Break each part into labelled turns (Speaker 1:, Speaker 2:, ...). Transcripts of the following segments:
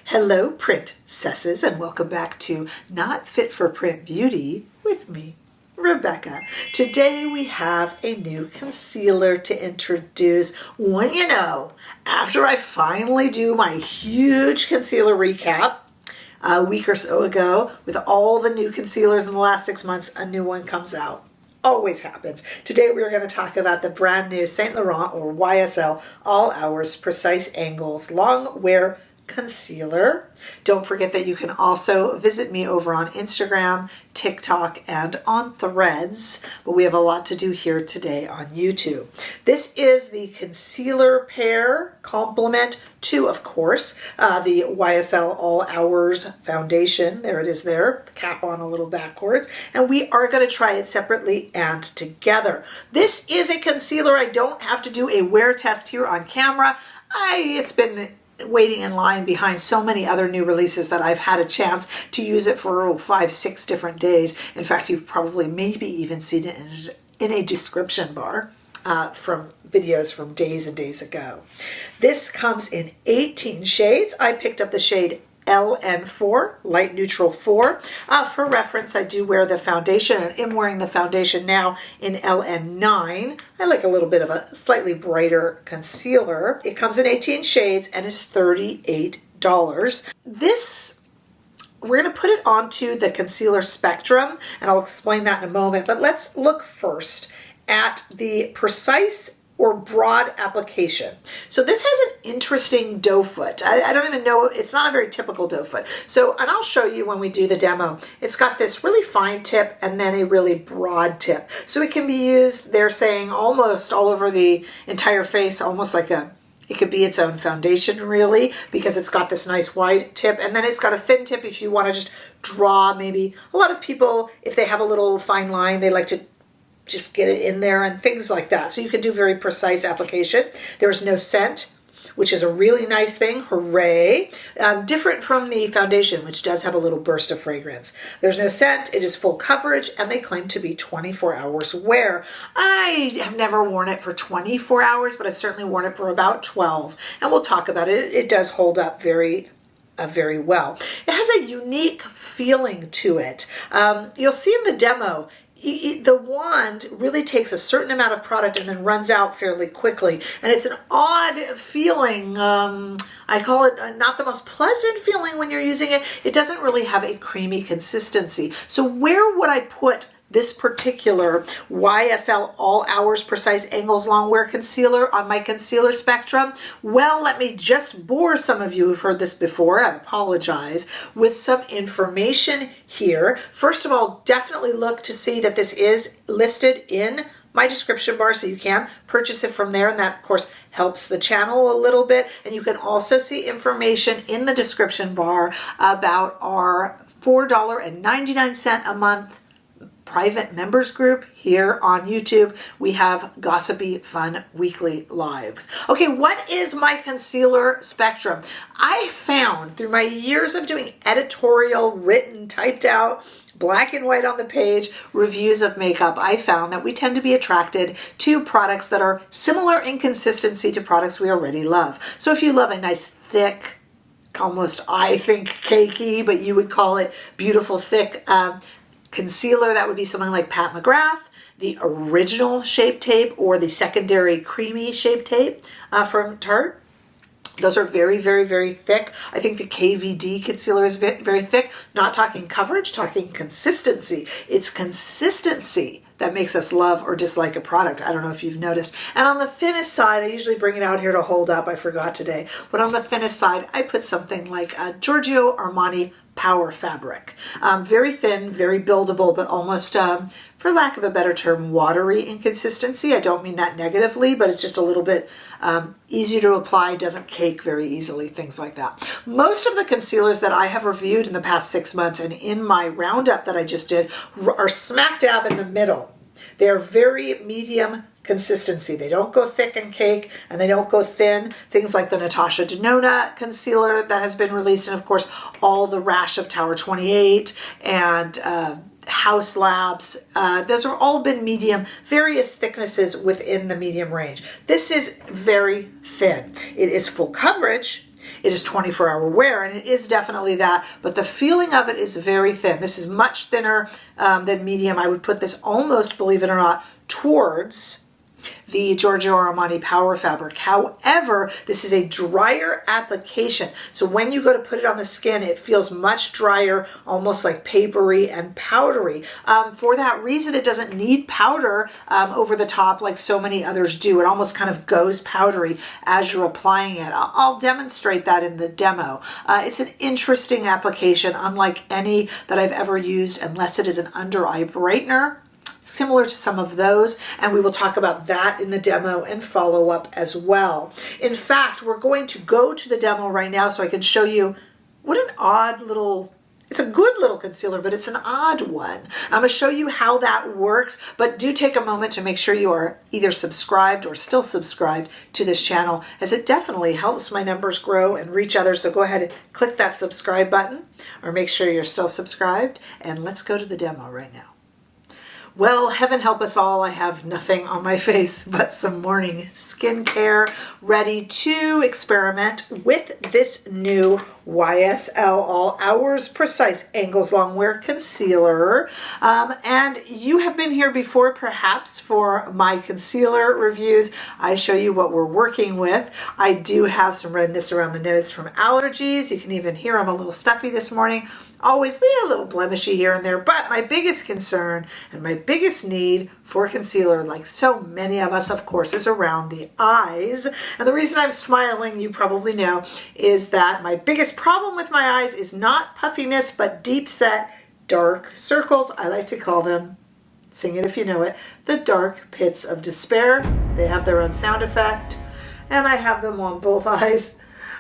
Speaker 1: Hello, princesses, and welcome back to Not Fit for Print Beauty with me, Rebecca. Today we have a new concealer to introduce. When you know, after I finally do my huge concealer recap a week or so ago, with all the new concealers in the last 6 months, a new one comes out. Always happens. Today we are going to talk about the brand new Saint Laurent or YSL All Hours Precise Angles Long Wear Concealer. Don't forget that you can also visit me over on Instagram, TikTok, and on Threads, but we have a lot to do here today on YouTube. This is the concealer pair complement to, of course, the YSL All Hours Foundation. There it is there, the cap on a little backwards, and we are going to try it separately and together. This is a concealer. I don't have to do a wear test here on camera. It's been waiting in line behind so many other new releases that I've had a chance to use it for 5-6 different days. In fact, you've probably maybe even seen it in a description bar from videos from days and days ago. This comes in 18 shades. I picked up the shade LN4, Light Neutral 4. For reference, I do wear the foundation, and I'm wearing the foundation now in LN9. I like a little bit of a slightly brighter concealer. It comes in 18 shades and is $38. This, we're going to put it onto the concealer spectrum, and I'll explain that in a moment, but let's look first at the precise or broad application. So this has an interesting doe foot. I don't even know, it's not a very typical doe foot. So, and I'll show you when we do the demo. It's got this really fine tip and then a really broad tip. So it can be used, they're saying, almost all over the entire face, almost like it could be its own foundation really, because it's got this nice wide tip, and then it's got a thin tip if you want to just draw. Maybe a lot of people, if they have a little fine line, they like to just get it in there and things like that. So you can do very precise application. There is no scent, which is a really nice thing. Hooray. Different from the foundation, which does have a little burst of fragrance. There's no scent. It is full coverage, and they claim to be 24 hours wear. I have never worn it for 24 hours, but I've certainly worn it for about 12, and we'll talk about it. It does hold up very well. It has a unique feeling to it. You'll see in the demo, the wand really takes a certain amount of product and then runs out fairly quickly. And it's an odd feeling. I call it not the most pleasant feeling when you're using it. It doesn't really have a creamy consistency. So where would I put this particular YSL All Hours Precise Angles Long Wear Concealer on my concealer spectrum? Well, let me just bore some of you who've heard this before, I apologize, with some information here. First of all, definitely look to see that this is listed in my description bar, so you can purchase it from there, and that of course helps the channel a little bit. And you can also see information in the description bar about our $4.99 a month private members group here on YouTube. We have gossipy, fun weekly lives. Okay, what is my concealer spectrum? I found through my years of doing editorial, written, typed out, black and white on the page, reviews of makeup, I found that we tend to be attracted to products that are similar in consistency to products we already love. So if you love a nice thick, almost I think cakey, but you would call it beautiful thick concealer, that would be something like Pat McGrath, the original Shape Tape, or the secondary creamy Shape Tape from Tarte. Those are very, very, very thick. I think the KVD concealer is very thick. Not talking coverage, talking consistency. It's consistency that makes us love or dislike a product. I don't know if you've noticed. And on the thinnest side, I usually bring it out here to hold up. I forgot today. But on the thinnest side, I put something like Giorgio Armani Power Fabric. Very thin, very buildable, but almost, for lack of a better term, watery in consistency. I don't mean that negatively, but it's just a little bit easier to apply, doesn't cake very easily, things like that. Most of the concealers that I have reviewed in the past 6 months and in my roundup that I just did are smack dab in the middle. They're very medium consistency. They don't go thick and cake, and they don't go thin. Things like the Natasha Denona concealer that has been released, and of course all the rash of Tower 28 and Haus Labs. Those have all been medium, various thicknesses within the medium range. This is very thin. It is full coverage. it is 24-hour wear, and it is definitely that, but the feeling of it is very thin. This is much thinner than medium. I would put this almost, believe it or not, towards the Giorgio Armani Power Fabric. However, this is a drier application. So when you go to put it on the skin, it feels much drier, almost like papery and powdery. For that reason, it doesn't need powder over the top like so many others do. It almost kind of goes powdery as you're applying it. I'll demonstrate that in the demo. It's an interesting application, unlike any that I've ever used, unless it is an under eye brightener, similar to some of those, and we will talk about that in the demo and follow up as well. In fact, we're going to go to the demo right now so I can show you what an odd little, it's a good little concealer, but it's an odd one. I'm going to show you how that works, but do take a moment to make sure you are either subscribed or still subscribed to this channel, as it definitely helps my numbers grow and reach others. So go ahead and click that subscribe button, or make sure you're still subscribed, and let's go to the demo right now. Well, heaven help us all, I have nothing on my face but some morning skincare, ready to experiment with this new YSL All Hours Precise Angles Longwear Concealer. And you have been here before, perhaps, for my concealer reviews. I show you what we're working with. I do have some redness around the nose from allergies. You can even hear I'm a little stuffy this morning. Always a little blemishy here and there, but my biggest concern and my biggest need for concealer, like so many of us, of course, is around the eyes. And the reason I'm smiling, you probably know, is that my biggest problem with my eyes is not puffiness, but deep set dark circles. I like to call them, sing it if you know it, the dark pits of despair. They have their own sound effect, and I have them on both eyes.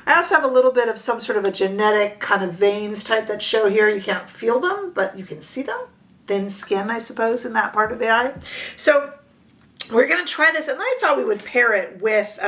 Speaker 1: I also have a little bit of some sort of a genetic kind of veins type that show here. You can't feel them, but you can see them. Thin skin, I suppose, in that part of the eye. So we're going to try this, and I thought we would pair it with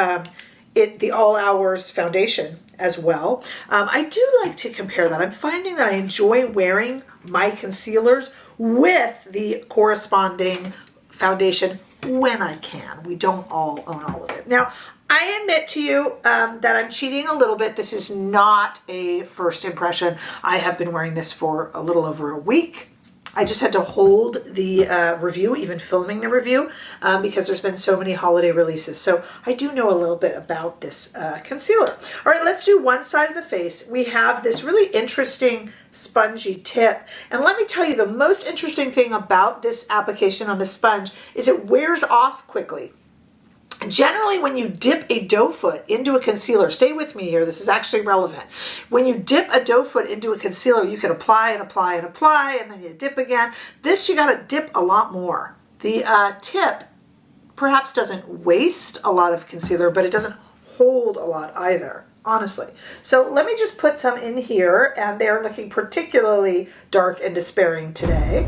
Speaker 1: the All Hours Foundation as well. I do like to compare that. I'm finding that I enjoy wearing my concealers with the corresponding foundation when I can. We don't all own all of it. Now, I admit to you that I'm cheating a little bit. This is not a first impression. I have been wearing this for a little over a week. I just had to hold the review, even filming the review, because there's been so many holiday releases. So I do know a little bit about this concealer. All right, let's do one side of the face. We have this really interesting spongy tip. And let me tell you, the most interesting thing about this application on the sponge is it wears off quickly. Generally, when you dip a doe foot into a concealer, stay with me here, this is actually relevant. When you dip a doe foot into a concealer, you can apply and apply and apply, and then you dip again. This, you gotta dip a lot more. The tip perhaps doesn't waste a lot of concealer, but it doesn't hold a lot either, honestly. So let me just put some in here, and they're looking particularly dark and despairing today.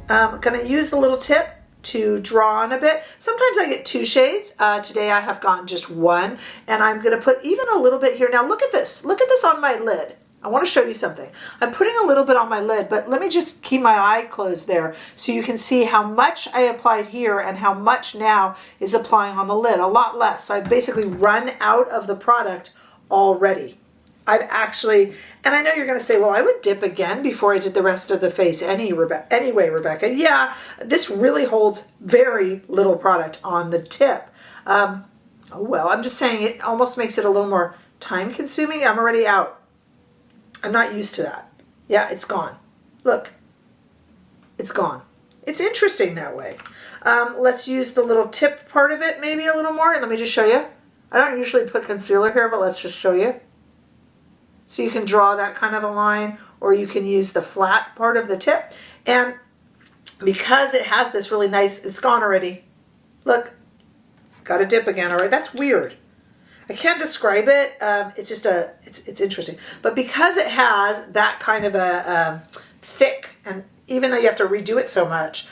Speaker 1: I'm gonna use the little tip to draw on a bit. Sometimes I get two shades. Today I have gotten just one, and I'm going to put even a little bit here. Now look at this. Look at this on my lid. I want to show you something. I'm putting a little bit on my lid, but let me just keep my eye closed there so you can see how much I applied here and how much now is applying on the lid. A lot less. I've basically run out of the product already. I've actually, and I know you're going to say, well, I would dip again before I did the rest of the face anyway, Rebecca. Yeah, this really holds very little product on the tip. Oh, well, I'm just saying it almost makes it a little more time consuming. I'm already out. I'm not used to that. Yeah, it's gone. Look, it's gone. It's interesting that way. Let's use the little tip part of it maybe a little more. Let me just show you. I don't usually put concealer here, but let's just show you. So you can draw that kind of a line, or you can use the flat part of the tip. And because it has this really nice, it's gone already. Look, got to dip again. All right, that's weird. I can't describe it. It's just it's interesting. But because it has that kind of a thick, and even though you have to redo it so much,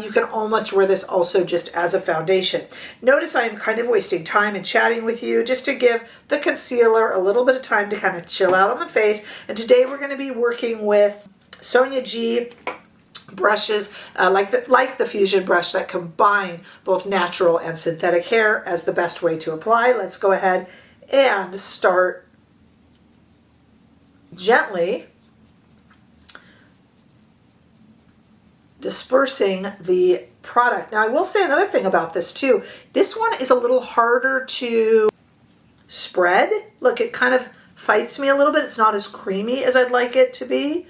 Speaker 1: you can almost wear this also just as a foundation. Notice I'm kind of wasting time and chatting with you just to give the concealer a little bit of time to kind of chill out on the face. And today we're going to be working with Sonia G brushes like the Fusion brush that combine both natural and synthetic hair as the best way to apply. Let's go ahead and start gently dispersing the product. Now I will say another thing about this too. This one is a little harder to spread. Look, it kind of fights me a little bit. It's not as creamy as I'd like it to be.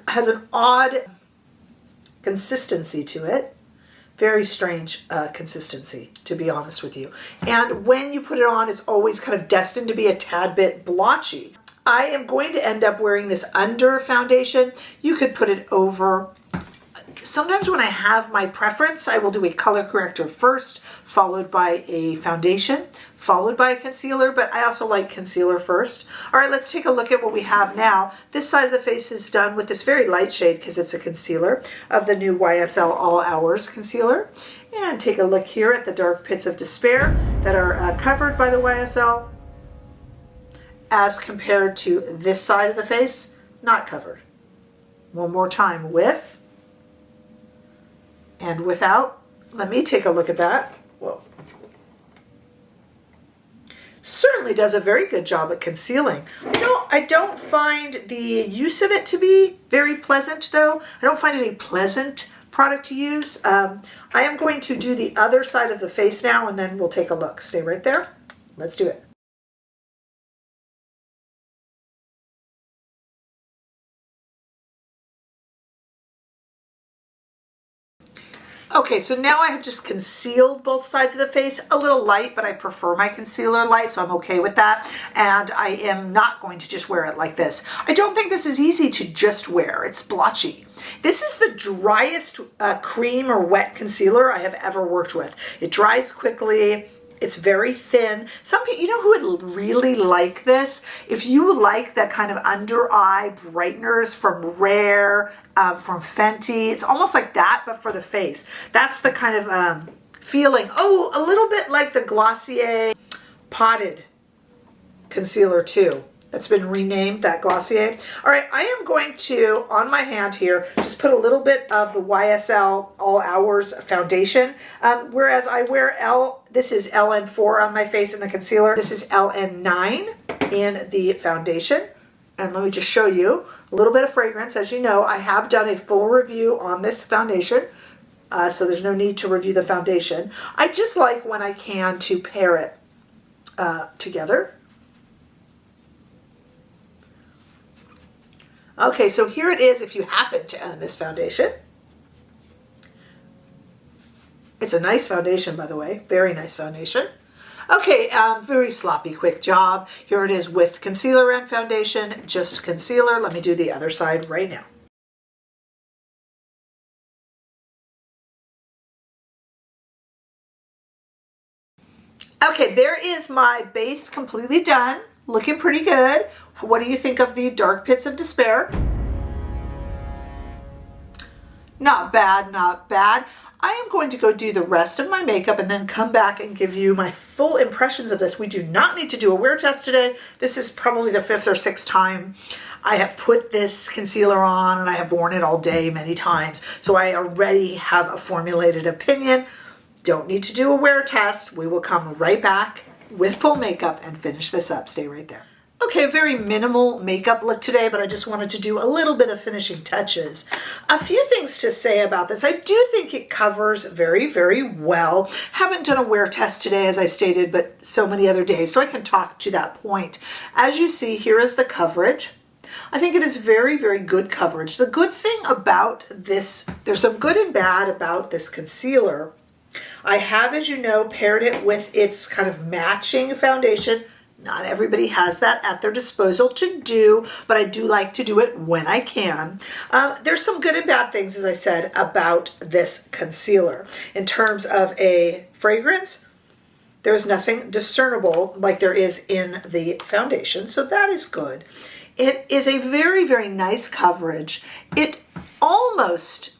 Speaker 1: Has an odd consistency to it. Very strange consistency, to be honest with you. And when you put it on, it's always kind of destined to be a tad bit blotchy. I am going to end up wearing this under foundation. You could put it over. Sometimes when I have my preference, I will do a color corrector first, followed by a foundation, followed by a concealer, but I also like concealer first. All right, let's take a look at what we have now. This side of the face is done with this very light shade because it's a concealer of the new YSL All Hours concealer. And take a look here at the dark pits of despair that are covered by the YSL as compared to this side of the face, not covered. One more time, with and without. Let me take a look at that. Whoa. Certainly does a very good job at concealing. I don't find the use of it to be very pleasant though. I don't find it a pleasant product to use. I am going to do the other side of the face now and then we'll take a look. Stay right there. Let's do it. Okay, so now I have just concealed both sides of the face, a little light, but I prefer my concealer light, so I'm okay with that. And I am not going to just wear it like this. I don't think this is easy to just wear. It's blotchy. This is the driest cream or wet concealer I have ever worked with. It dries quickly. It's very thin. Some people, you know who would really like this? If you like that kind of under eye brighteners from Rephr, from Fenty, it's almost like that, but for the face. That's the kind of feeling. Oh, a little bit like the Glossier Potted concealer too. That's been renamed, that Glossier. All right, I am going to, on my hand here, just put a little bit of the YSL All Hours Foundation. Whereas I wear this is LN4 on my face in the concealer. This is LN9 in the foundation. And let me just show you a little bit of fragrance. As you know, I have done a full review on this foundation. So there's no need to review the foundation. I just like when I can to pair it together. Okay, so here it is if you happen to own this foundation. It's a nice foundation, by the way. Very nice foundation. Okay, very sloppy, quick job. Here it is with concealer and foundation, just concealer. Let me do the other side right now. Okay, there is my base completely done. Looking pretty good. What do you think of the dark pits of despair? Not bad, not bad. I am going to go do the rest of my makeup and then come back and give you my full impressions of this. We do not need to do a wear test today. This is probably the 5th or 6th time I have put this concealer on and I have worn it all day many times. So I already have a formulated opinion. Don't need to do a wear test. We will come right back with full makeup and finish this up. Stay right there. Okay, very minimal makeup look today, but I just wanted to do a little bit of finishing touches. A few things to say about this. I do think it covers very, very well. Haven't done a wear test today, as I stated, but so many other days, so I can talk to that point. As you see, here is the coverage. I think it is very, very good coverage. The good thing about this, there's some good and bad about this concealer. I have, as you know, paired it with its kind of matching foundation. Not everybody has that at their disposal to do, but I do like to do it when I can. There's some good and bad things, as I said, about this concealer. In terms of a fragrance, there's nothing discernible like there is in the foundation, so that is good. It is a very, very nice coverage. It almost,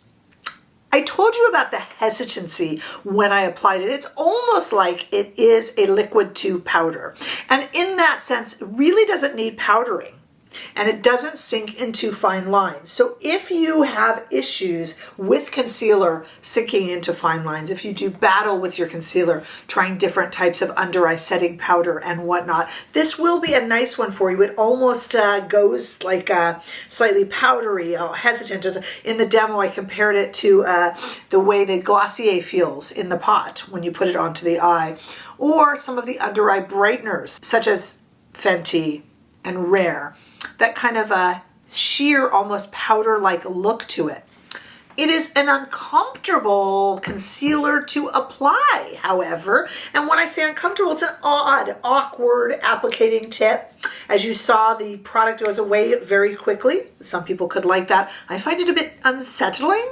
Speaker 1: I told you about the hesitancy when I applied it. It's almost like it is a liquid to powder. And in that sense, it really doesn't need powdering. and it doesn't sink into fine lines. So if you have issues with concealer sinking into fine lines, if you do battle with your concealer, trying different types of under eye setting powder and whatnot, this will be a nice one for you. It almost goes like slightly powdery, hesitant. As in the demo, I compared it to the way the Glossier feels in the pot when you put it onto the eye, or some of the under eye brighteners, such as Fenty and Rephr, that kind of a sheer, almost powder-like look to it. It is an uncomfortable concealer to apply, however, and when I say uncomfortable, it's an odd, awkward applicating tip. As you saw, the product goes away very quickly. Some people could like that. I find it a bit unsettling.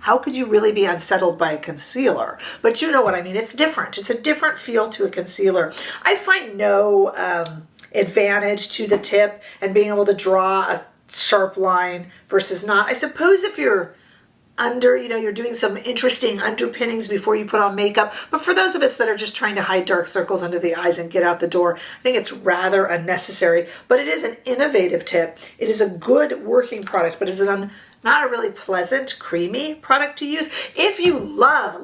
Speaker 1: How could you really be unsettled by a concealer? But you know what I mean. It's different. It's a different feel to a concealer. I find no advantage to the tip and being able to draw a sharp line versus not. I suppose if you're under, you're doing some interesting underpinnings before you put on makeup. But for those of us that are just trying to hide dark circles under the eyes and get out the door, I think it's rather unnecessary. But it is an innovative tip. It is a good working product, but it's not a really pleasant, creamy product to use. If you love,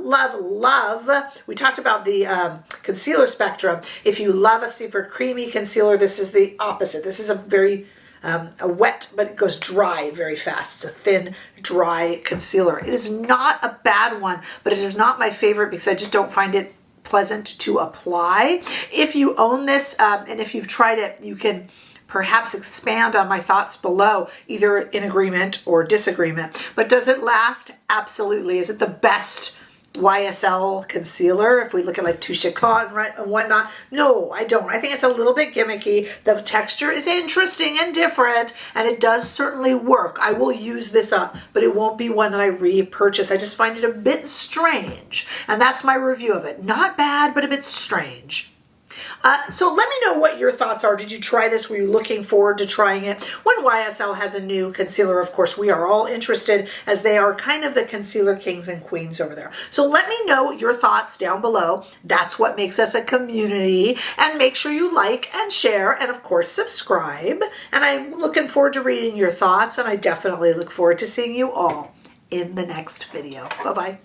Speaker 1: we talked about the concealer spectrum. If you love a super creamy concealer, this is the opposite. This is a very a wet, but it goes dry very fast. It's a thin, dry concealer. It is not a bad one, but it is not my favorite because I just don't find it pleasant to apply. If you own this, and if you've tried it, you can perhaps expand on my thoughts below, either in agreement or disagreement. But does it last? Absolutely. Is it the best YSL concealer if we look at like Touche Éclat and whatnot? No, I don't. I think it's a little bit gimmicky. The texture is interesting and different, and it does certainly work. I will use this up, but it won't be one that I repurchase. I just find it a bit strange, and that's my review of it. Not bad, but a bit strange. So let me know what your thoughts are. Did you try this? Were you looking forward to trying it? When YSL has a new concealer, of course, we are all interested, as they are kind of the concealer kings and queens over there. So let me know your thoughts down below. That's what makes us a community. And make sure you like and share and, of course, subscribe. And I'm looking forward to reading your thoughts, and I definitely look forward to seeing you all in the next video. Bye-bye.